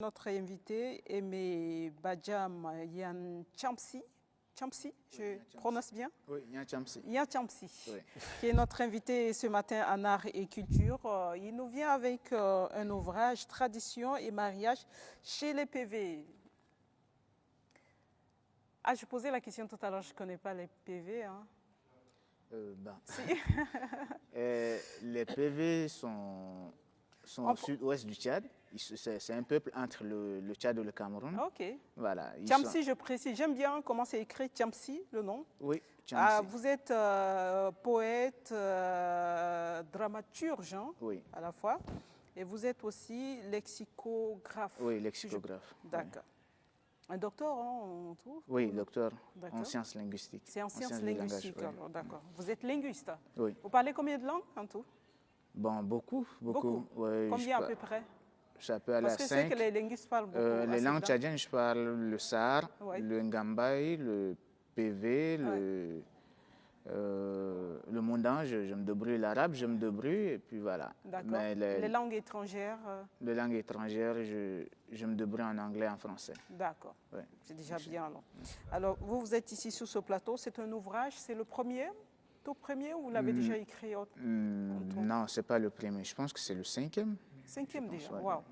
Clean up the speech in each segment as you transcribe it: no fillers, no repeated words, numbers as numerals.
Notre invité est M. Badiam Yan Chamsi. Chamsi, je prononce bien? Oui, Yan Chamsi. Yan Chamsi, Oui. qui est notre invité ce matin en art et culture. Il nous vient avec un ouvrage Tradition et mariage chez les PV. Ah, je posais la question tout à l'heure, je ne connais pas les PV. Hein. Si. Les PV sont au sud-ouest du Tchad. C'est un peuple entre le Tchad et le Cameroun. Ok. Voilà, Chamsi, je précise. J'aime bien comment c'est écrit Chamsi, le nom. Oui, Chamsi. Ah, vous êtes poète, dramaturge hein, oui. à la fois. Et vous êtes aussi lexicographe. Oui, lexicographe. D'accord. Oui. Un docteur, hein, on trouve? Oui, docteur en sciences linguistiques. C'est en sciences linguistiques, oui. D'accord. Vous êtes linguiste? Oui. Vous parlez combien de langues en tout? Bon, beaucoup. Ouais, combien à peu près? Ça peut aller à 5. Parce que c'est que les linguistes parlent beaucoup. Les langues tchadiennes, je parle le Sar, le Ngambaï, le PV, le Mondan, je me débrouille, l'arabe, je me débrouille, et puis voilà. D'accord. Les langues étrangères Les langues étrangères, je me débrouille en anglais et en français. D'accord. Ouais. C'est déjà bien alors. Alors, vous êtes ici sur ce plateau, c'est un ouvrage, c'est le premier, tout premier, ou vous l'avez déjà écrit non, ce n'est pas le premier, je pense que c'est le 5e. 5e déjà, waouh.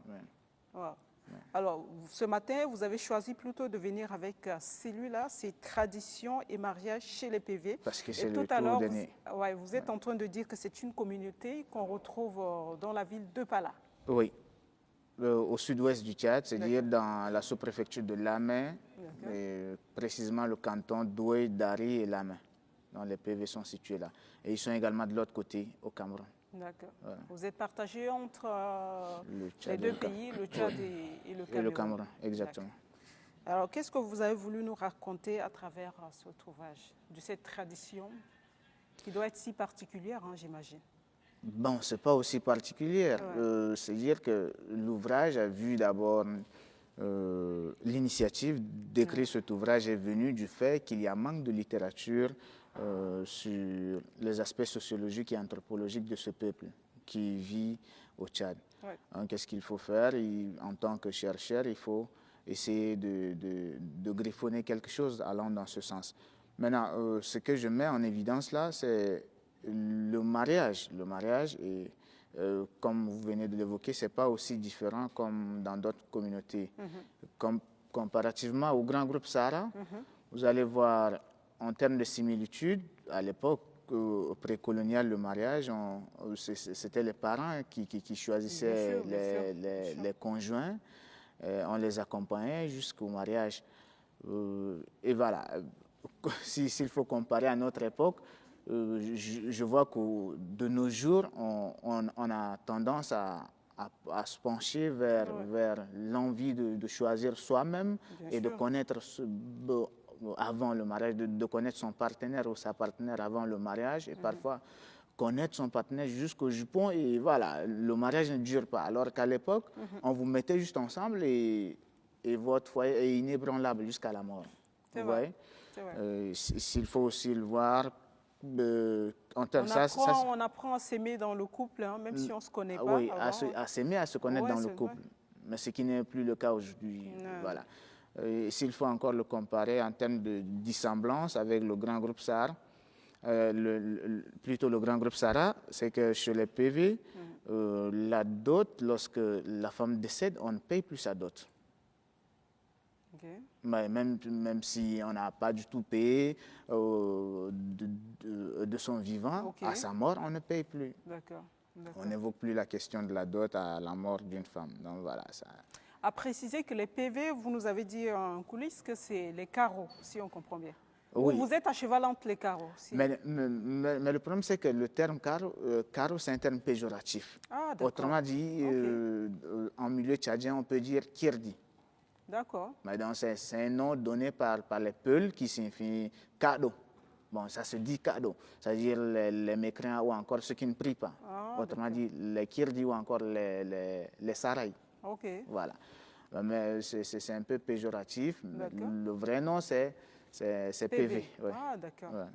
Wow. Alors, ce matin, vous avez choisi plutôt de venir avec celui-là, c'est Tradition et mariage chez les PV. Parce que c'est le tout dernier. Vous êtes en train de dire que c'est une communauté qu'on retrouve dans la ville de Pala. Oui, au sud-ouest du Tchad, c'est-à-dire dans la sous-préfecture de Lamé, précisément le canton d'Oué, Dari et Lamé. Donc les PV sont situés là. Et ils sont également de l'autre côté, au Cameroun. D'accord. Voilà. Vous êtes partagé entre les deux pays, le Tchad et le Cameroun. Et le Cameroun, exactement. Alors, qu'est-ce que vous avez voulu nous raconter à travers cet ouvrage, de cette tradition qui doit être si particulière, hein, j'imagine? Bon, ce n'est pas aussi particulier. C'est-à-dire que l'ouvrage a vu d'abord l'initiative d'écrire cet ouvrage est venue du fait qu'il y a manque de littérature sur les aspects sociologiques et anthropologiques de ce peuple qui vit au Tchad. Hein, qu'est-ce qu'il faut faire? En tant que chercheur, il faut essayer de griffonner quelque chose allant dans ce sens. Maintenant, ce que je mets en évidence là, c'est le mariage. Le mariage, et comme vous venez de l'évoquer, ce n'est pas aussi différent comme dans d'autres communautés. Comparativement au grand groupe Sahara, vous allez voir, en termes de similitude, à l'époque précoloniale, le mariage, c'était les parents qui choisissaient les conjoints, on les accompagnait jusqu'au mariage. Et voilà, s'il faut comparer à notre époque, je vois que de nos jours, on a tendance à se pencher vers l'envie de choisir soi-même et de connaître avant le mariage, de connaître son partenaire ou sa partenaire avant le mariage, et parfois connaître son partenaire jusqu'au jupon, et voilà, le mariage ne dure pas. Alors qu'à l'époque, on vous mettait juste ensemble et votre foyer est inébranlable jusqu'à la mort. Vous voyez? S'il faut aussi le voir, on apprend à s'aimer dans le couple, hein, même si on ne se connaît pas. Oui, à s'aimer, à se connaître dans le couple. Mais ce qui n'est plus le cas aujourd'hui. Voilà. S'il faut encore le comparer en termes de dissemblance avec le grand groupe Sahara, plutôt le grand groupe Sahara, c'est que chez les PV, la dot, lorsque la femme décède, on ne paye plus sa dot. Mais même si on n'a pas du tout payé de son vivant, à sa mort, on ne paye plus. On n'évoque plus la question de la dot à la mort d'une femme. Donc voilà, ça. À préciser que les PV, vous nous avez dit en coulisses que c'est les carreaux, si on comprend bien. Oui. Vous êtes à cheval entre les carreaux. Si. Mais le problème, c'est que le terme carreau, c'est un terme péjoratif. Autrement dit, en milieu tchadien, on peut dire kirdi. D'accord. C'est un nom donné par les Peuls qui signifie cadeau. Bon, ça se dit cadeau, c'est-à-dire les mécréants ou encore ceux qui ne prient pas. Autrement dit, les kirdi ou encore les saraïs. Voilà. Mais c'est un peu péjoratif. Le vrai nom, c'est PV. Ouais. Ah, d'accord. Ouais.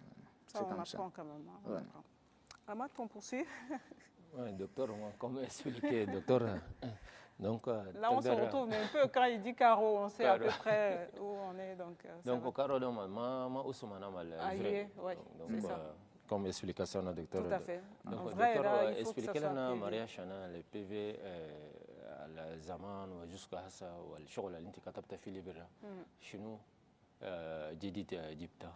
Ça, on apprend quand même. Hein. Ouais. Amat, on poursuit. Oui, docteur, comme expliqué, docteur, Donc, là, on se retrouve, mais un peu quand il dit carreau, on sait à peu près où on est. Donc au carreau, maman Ousmane Amal. Oui, c'est ça. Comme explication, docteur. Tout à fait. Donc, en vrai, docteur, là, il faut que ça soit expliquez-le mariage, le PV, le zaman, jusqu'à ça, le chocolat, l'indicateur de filibre. Chez nous, Didit Dipta.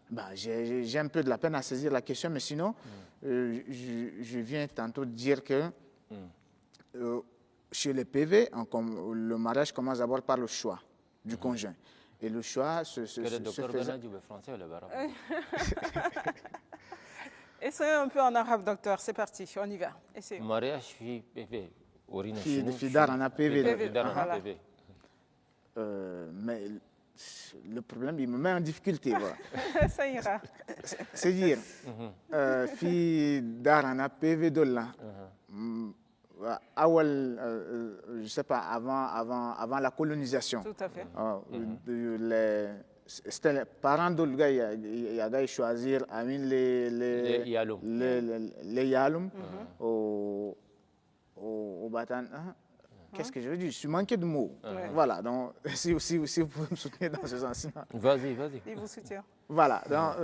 Bah, j'ai un peu de la peine à saisir la question, mais sinon, je viens tantôt de dire que chez les PV, le mariage commence d'abord par le choix du conjoint. Et le choix se fait... français ou le baron? Essayez un peu en arabe, docteur. C'est parti, on y va. Essayez. Mariage fille PV. Fille d'Arana PV. Voilà. Mais le problème, il me met en difficulté. Voilà. Ça ira. C'est dire, fille d'Arana PV de là. Je ne sais pas, avant la colonisation. Tout à fait. C'était les parents de gars, il a choisir les Yaloum au Batan. Qu'est-ce que je veux dire? Je suis manqué de mots. Voilà, donc si vous pouvez me soutenir dans ce sens. Vas-y. Il vous soutient. Voilà, donc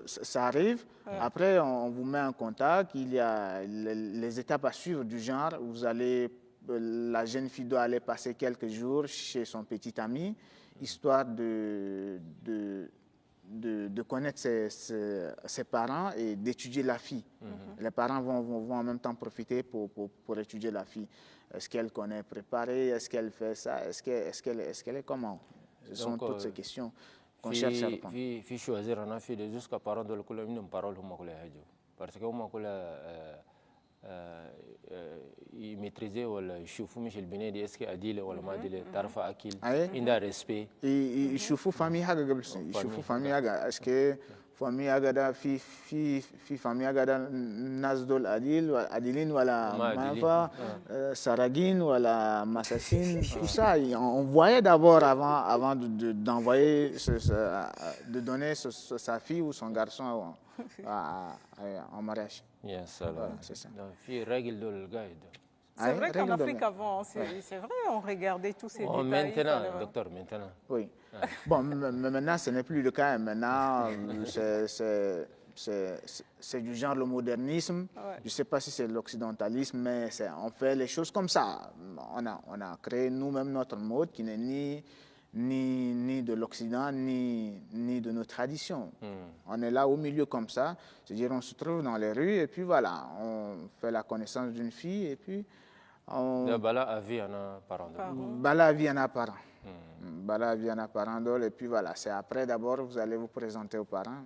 ça arrive. Après, on vous met en contact. Il y a les étapes à suivre du genre. La jeune fille doit aller passer quelques jours chez son petit ami, histoire de connaître ses parents et d'étudier la fille. Les parents vont en même temps profiter pour étudier la fille. Est-ce qu'elle connaît préparer? Est-ce qu'elle fait ça? Est-ce qu'elle est comment? Ce sont toutes ces questions qu'on cherche à répondre. Fille choisir un fille jusqu'à parents de l'école, une parole parce que il maîtrisait le choufou Michel Benet, est-ce qu'il a dit le tarfa akil, il a respect. Il choufou famille haga gabelsi, il choufou famille haga. Est-ce que famille haga da fi famille haga da Nazdol Adilin wala Mafa, Saragine wala Massassine, tout ça. On voyait d'abord avant d'envoyer, de donner sa fille ou son garçon en mariage. Yes, voilà, c'est ça. C'est vrai qu'en Afrique avant, c'est vrai, on regardait tous ces détails. Maintenant, docteur, maintenant. Oui. Bon, mais maintenant, ce n'est plus le cas. Maintenant, c'est du genre le modernisme. Je ne sais pas si c'est l'occidentalisme, mais on fait les choses comme ça. On a créé nous-mêmes notre mode qui n'est ni de l'Occident, ni de nos traditions. On est là au milieu comme ça, c'est-à-dire on se trouve dans les rues et puis voilà, on fait la connaissance d'une fille et puis Bala avi ana parent. Bala avi ana parent. Bala avi ana parent et puis voilà, c'est après d'abord vous allez vous présenter aux parents.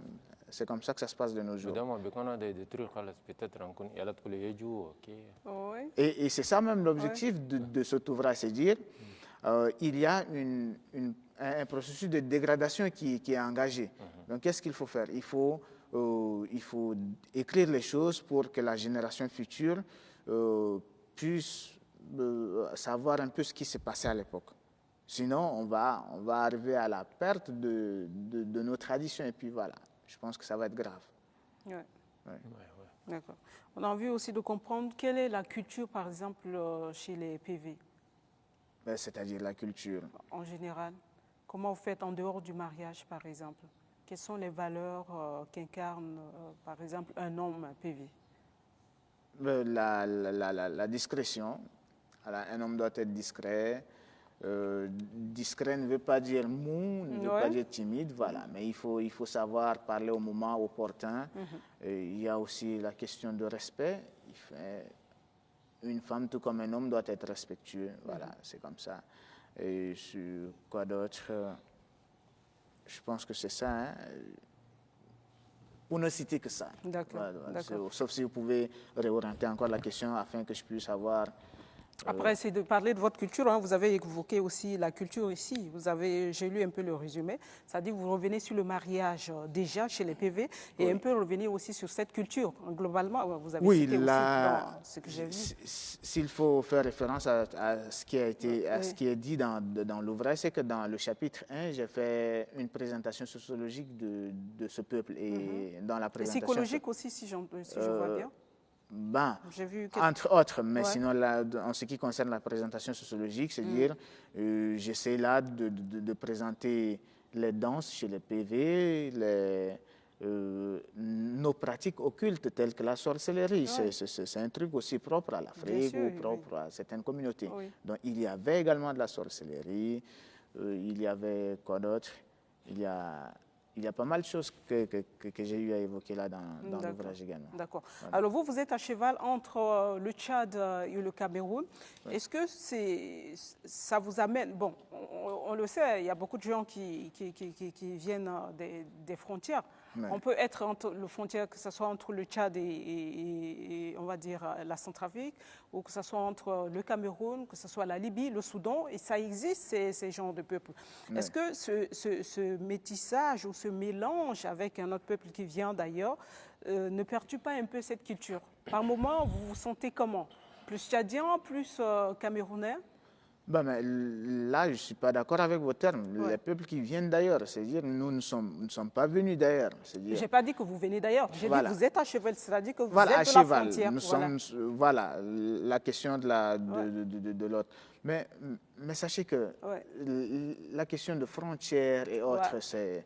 C'est comme ça que ça se passe de nos jours. Et c'est ça même l'objectif de cet ouvrage, c'est dire il y a un processus de dégradation qui est engagé. Donc, qu'est-ce qu'il faut faire? Il faut écrire les choses pour que la génération future puisse savoir un peu ce qui s'est passé à l'époque. Sinon, on va arriver à la perte de nos traditions. Et puis voilà, je pense que ça va être grave. Ouais. D'accord. On a envie aussi de comprendre quelle est la culture, par exemple, chez les PV. C'est-à-dire la culture. En général, comment vous faites en dehors du mariage, par exemple? Quelles sont les valeurs qu'incarne, par exemple, un homme PV? La discrétion. Alors, un homme doit être discret. Discret ne veut pas dire mou, ne veut pas dire timide, voilà. Mais il faut savoir parler au moment opportun. Il y a aussi la question de respect. Une femme, tout comme un homme, doit être respectueux. Voilà, c'est comme ça. Et sur quoi d'autre? Je pense que c'est ça. Hein? Pour ne citer que ça. D'accord. Voilà, sauf si vous pouvez réorienter encore la question afin que je puisse avoir... Après, c'est de parler de votre culture. Hein. Vous avez évoqué aussi la culture ici. J'ai lu un peu le résumé. C'est-à-dire que vous revenez sur le mariage déjà chez les PV et un peu revenir aussi sur cette culture. Globalement, vous avez cité aussi dans ce que j'ai vu. S'il faut faire référence à ce qui a été, ce qui est dit dans l'ouvrage, c'est que dans le chapitre 1, j'ai fait une présentation sociologique de ce peuple. Et dans la présentation... Et psychologique aussi, si je vois bien. Ben, J'ai vu que... entre autres, mais Ouais. sinon, là, en ce qui concerne la présentation sociologique, c'est-à-dire, j'essaie là de présenter les danses chez les PV, nos pratiques occultes telles que la sorcellerie. Ouais. C'est un truc aussi propre à l'Afrique sûr, ou oui. propre à certaines communautés. Oui. Donc, il y avait également de la sorcellerie, il y avait quoi d'autre? Il y a pas mal de choses que j'ai eu à évoquer là dans D'accord. l'ouvrage également. D'accord. Voilà. Alors vous êtes à cheval entre le Tchad et le Cameroun. Est-ce que ça vous amène... Bon, on le sait, il y a beaucoup de gens qui viennent des frontières. Ouais. On peut être entre le frontière, que ce soit entre le Tchad et on va dire la Centrafrique, ou que ce soit entre le Cameroun, que ce soit la Libye, le Soudan, et ça existe ces genres de peuples. Ouais. Est-ce que ce métissage ou ce mélange avec un autre peuple qui vient d'ailleurs ne perturbe pas un peu cette culture? Par moment, vous vous sentez comment? Plus tchadien, plus camerounais? Ben, mais là, je ne suis pas d'accord avec vos termes. Ouais. Les peuples qui viennent d'ailleurs, c'est-à-dire nous ne sommes pas venus d'ailleurs. Je n'ai pas dit que vous venez d'ailleurs. J'ai Voilà. dit que vous êtes à cheval, c'est-à-dire que vous Voilà, à êtes de la cheval. frontière. Nous Voilà. sommes, voilà, la question de l'autre. Mais sachez que Ouais. la question de frontières et autres, Ouais.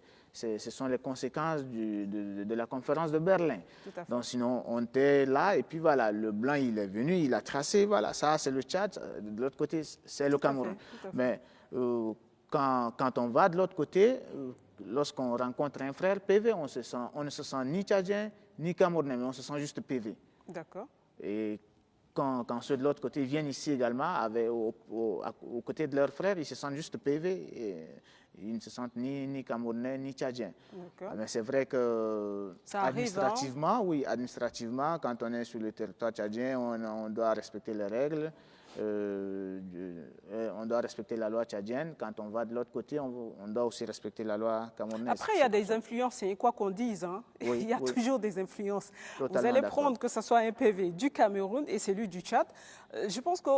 ce sont les conséquences de la conférence de Berlin. Tout à fait. Donc sinon, on était là et puis voilà, le blanc, il est venu, il a tracé, voilà, ça c'est le Tchad, de l'autre côté, c'est le Cameroun. tout à fait. Mais quand on va de l'autre côté, lorsqu'on rencontre un frère PV, on ne se sent ni tchadien, ni camerounais, mais on se sent juste PV. D'accord. Et quand ceux de l'autre côté viennent ici également, aux côtés de leurs frères, ils se sentent juste PV. Et ils ne se sentent ni camerounais, ni tchadiens. D'accord. Mais c'est vrai que Ça arrive, administrativement, oui, administrativement, quand on est sur le territoire tchadien, on doit respecter les règles. On doit respecter la loi tchadienne. Quand on va de l'autre côté, on doit aussi respecter la loi camerounaise. Après, il y a des influences, et quoi qu'on dise, hein, Oui, il y a oui. toujours des influences. Totalement Vous allez d'accord. prendre que ce soit un PV du Cameroun et celui du Tchad. Je pense que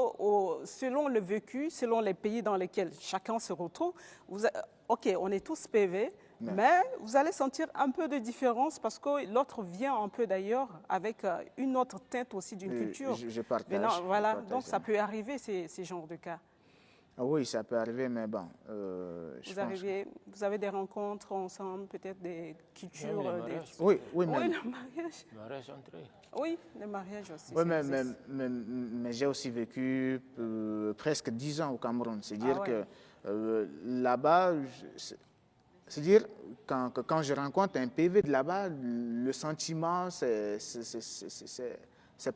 selon le vécu, selon les pays dans lesquels chacun se retrouve, OK, on est tous PV, mais vous allez sentir un peu de différence parce que l'autre vient un peu d'ailleurs avec une autre teinte aussi d'une culture. Je partage. Maintenant, voilà, je partage, donc ça peut arriver ces genres de cas. Ah oui, ça peut arriver, mais bon. Je pense Vous avez des rencontres ensemble, peut-être des cultures. Même les des- mariages. Oui, Oui, mais, le mariage. Mariage entre eux. Oui, le mariage aussi. oui, ça mais, existe. mais j'ai aussi vécu presque 10 ans au Cameroun. C'est-à-dire Ah ouais. que là-bas, c'est-à-dire quand je rencontre un PV de là-bas, le sentiment, c'est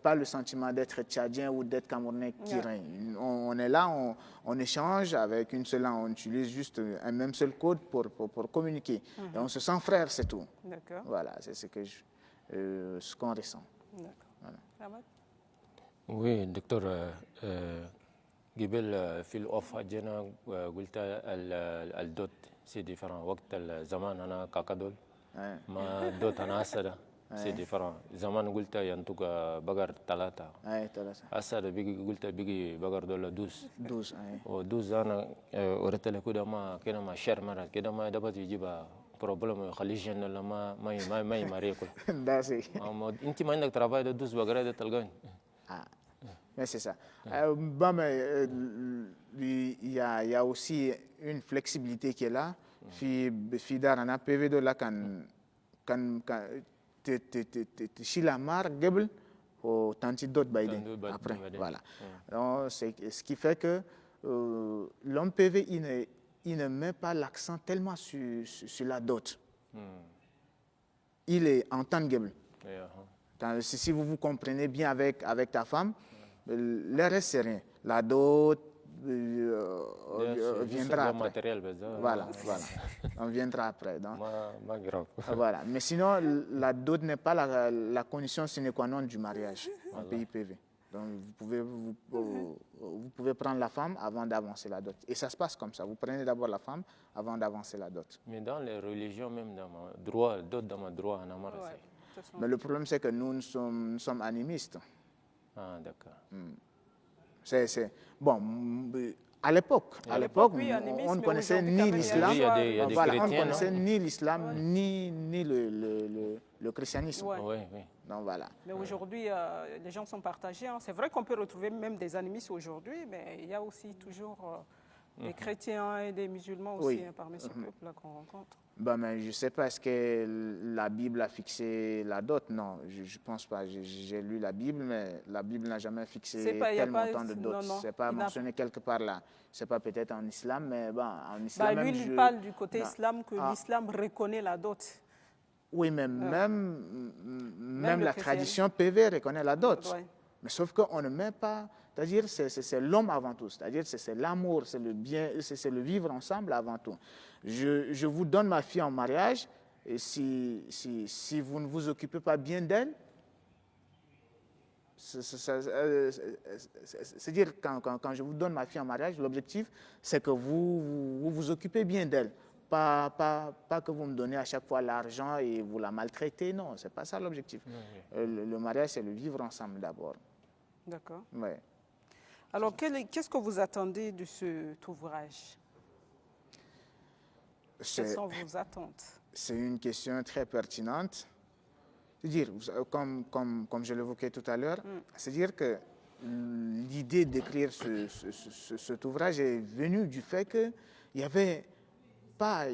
pas le sentiment d'être tchadien ou d'être camerounais qui Ouais. règne. On est là, on échange avec une seule langue, on utilise juste un même seul code pour communiquer. Et on se sent frère, c'est tout. D'accord. Voilà, c'est ce qu'on ressent. D'accord. Voilà. Ahmad? Oui دكتور قبل في الأوف جينا قلت الدوت سي ديفرون وقت الزمان أنا كاكادول Ouais. ما دوت أنا أسرة سي ديفرون زمان قلت ينتوك بقر ثلاثة Ouais, t'as raison. أسرة بيجي قلت بيجي بقر دول دوس 12, ouais. ودوس أنا ورت له كده ما كده ما شر مرة كده ما دبت يجيب بروبلم يخليش إنه ما يماري كله Là, c'est- أنت ما عندك تراباي ده دوس بقرة ده تلقاني Ah, mais c'est ça. Bon, mais il y a aussi une flexibilité qui est là. Fidar en PV de là quand la mar gebel au tanti d'autres baïden Tanti d'autres après baïden. voilà. Donc, c'est ce qui fait que l'homme PV il ne met pas l'accent tellement sur la dot. Il est en tant gebel. Si vous vous comprenez bien avec ta femme, le reste, c'est rien. La dot viendra après. matériel بس Voilà, voilà. On viendra après. Donc, ما قراب voilà. Mais sinon, la dot n'est pas la condition sine qua non du mariage en pays PV. Donc, vous pouvez prendre la femme avant d'avancer la dot. Et ça se passe comme ça. Vous prenez d'abord la femme avant d'avancer la dot. Mais dans les religions même dans ma droit d'autres dans ma droit en amara Ouais, de toute façon. Mais le problème, c'est que nous sommes animistes. ah d'accord Bon, À l'époque, oui, on animisme, ne mais connaissait aujourd'hui, ni quand même, l'islam, il y a des voilà, on ne chrétiens, connaissait non? ni l'islam, ni le christianisme. Ouais. Oui, oui. Donc voilà. Mais aujourd'hui, les gens sont partagés, hein. C'est vrai qu'on peut retrouver même des animistes aujourd'hui, mais il y a aussi toujours des chrétiens et des musulmans aussi, Oui. hein, parmi ce peuple-là qu'on rencontre. Ben, mais je ne sais pas, est-ce que la Bible a fixé la dot? Non, je ne pense pas. J'ai lu la Bible, mais la Bible n'a jamais fixé Pas, il y a tel pas, montant de dot. non, non, Ce n'est pas il n'a- mentionné quelque part là. Ce n'est pas peut-être en islam, mais bon, en Bah, islam lui, même, il parle du côté non. islam, que Ah, l'islam reconnaît la dot. oui, mais même le la christianisme. tradition PV reconnaît la dot. Ouais. Mais sauf qu'on ne met pas, c'est-à-dire c'est l'homme avant tout, c'est-à-dire c'est l'amour, c'est le bien, c'est le vivre ensemble avant tout. Je vous donne ma fille en mariage, et si vous ne vous occupez pas bien d'elle, c'est-à-dire quand je vous donne ma fille en mariage, l'objectif c'est que vous occupez bien d'elle. Pas que vous me donnez à chaque fois l'argent et vous la maltraitez, non, c'est pas ça l'objectif. Le mariage, c'est le vivre ensemble d'abord. D'accord. Ouais. Alors, qu'est-ce que vous attendez de cet ouvrage? Quelles sont vos attentes? C'est une question très pertinente. C'est-à-dire, comme je l'évoquais tout à l'heure, c'est-à-dire que l'idée d'écrire cet ouvrage est venue du fait qu'il n'y avait pas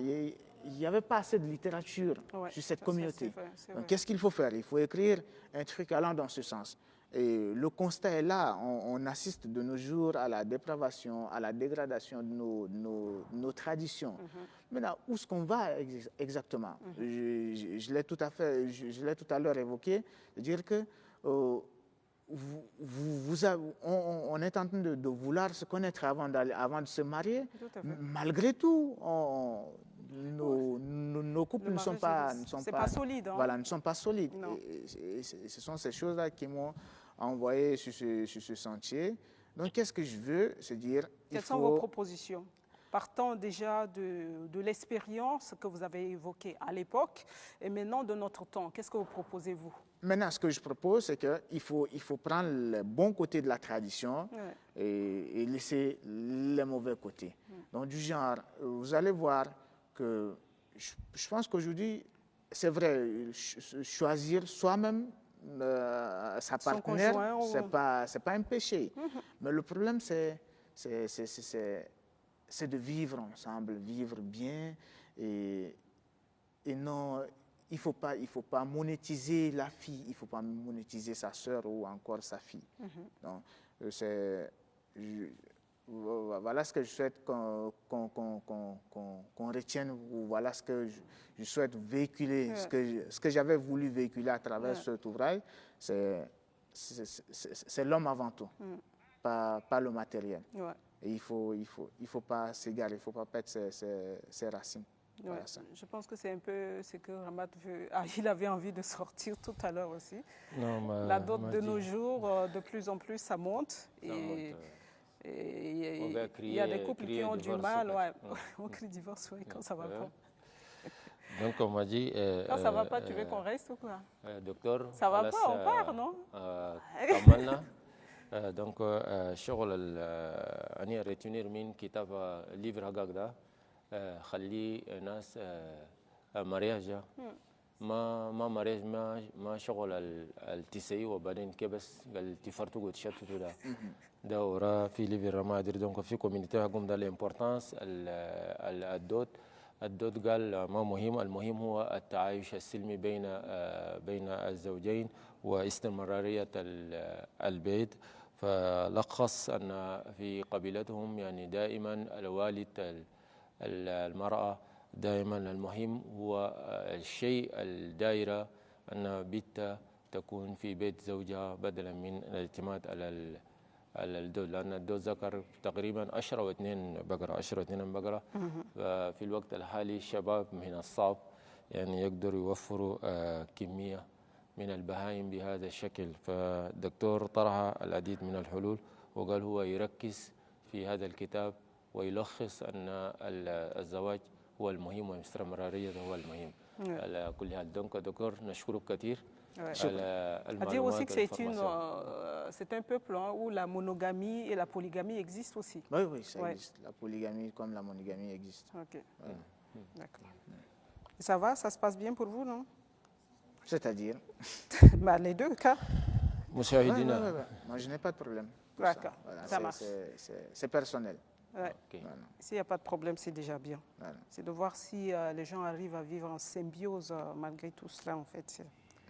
assez de littérature sur cette communauté. Donc, qu'est-ce qu'il faut faire? Il faut écrire un truc allant dans ce sens. Et le constat est là. On assiste de nos jours à la dépravation, à la dégradation de nos traditions. Maintenant, où est-ce qu'on va exactement? Je l'ai tout à l'heure évoqué, de dire que on est en train de vouloir se connaître avant de se marier. Malgré tout, nos couples ne sont pas solides. Hein? Voilà, ne sont pas solides. Et ce sont ces choses-là qui m'ont envoyé sur ce sentier. Donc, qu'est-ce que je veux? C'est dire... Quelles sont vos propositions? Partant déjà de l'expérience que vous avez évoquée à l'époque et maintenant de notre temps, qu'est-ce que vous proposez-vous? Maintenant, ce que je propose, c'est qu'il faut prendre le bon côté de la tradition et laisser les mauvais côtés. Donc, du genre, vous allez voir que je pense qu'aujourd'hui, c'est vrai, choisir soi-même sa partenaire, c'est pas un péché. Mais le problème, c'est de vivre ensemble, vivre bien et non... Il ne faut pas monétiser la fille, il ne faut pas monétiser sa sœur ou encore sa fille. Donc, voilà ce que je souhaite qu'on retienne, ou voilà ce que je souhaite véhiculer, ce que j'avais voulu véhiculer à travers cet ouvrage, c'est l'homme avant tout, pas le matériel. Et il ne faut pas s'égarer, il ne faut pas perdre ses racines. Voilà. Je pense que c'est un peu ce que Ramad veut. Il avait envie de sortir tout à l'heure aussi. La dot de nos jours, de plus en plus, ça monte. Il y a des couples qui ont du mal. On crie divorce quand ça ne va pas. Donc, on m'a dit... quand ça ne va pas, tu veux qu'on reste ou quoi? Docteur... Ça ne va pas, on part, non? Donc, شغل أني retenir من كتاب livre هكذا خلي ناس مرياجة ما مرياج ما شغل التسعي وبعدين كبس قال تفرتوا وتشتتوا ده ورا في ليفر ما أدري دونك في كوميونيتي هقوم ده الإمبورتانس الدوت قال ما مهم المهم هو التعايش السلمي بين الزوجين واستمرارية البيت فلخص أن في قبيلتهم يعني دائما الوالد المرأة دائما المهم هو الشيء الدائرة أن بنت تكون في بيت زوجها بدلا من الاعتماد على الدود لأن الدود ذكر تقريبا 10 و2 بقرة في الوقت الحالي الشباب من الصعب يعني يقدروا يوفروا كمية من البهائم بهذا الشكل فالدكتور طرح العديد من الحلول وقال هو يركز في هذا الكتاب ويلخص أن الزواج هو المهم والاستمرارية هو المهم على كل حال. دونك دكتور نشكرك كثير À dire aussi que c'est un peuple où la monogamie et la polygamie existent aussi. Oui, oui, ça existe. La polygamie comme la monogamie existe. Ok. D'accord. Ça va, ça se passe bien pour vous, non? C'est-à-dire Bah, les deux cas. Moi, je n'ai pas de problème. D'accord, Voilà, ça marche. C'est personnel. Ouais. Okay. Voilà. S'il n'y a pas de problème, c'est déjà bien. Voilà. C'est de voir si les gens arrivent à vivre en symbiose malgré tout cela, en fait.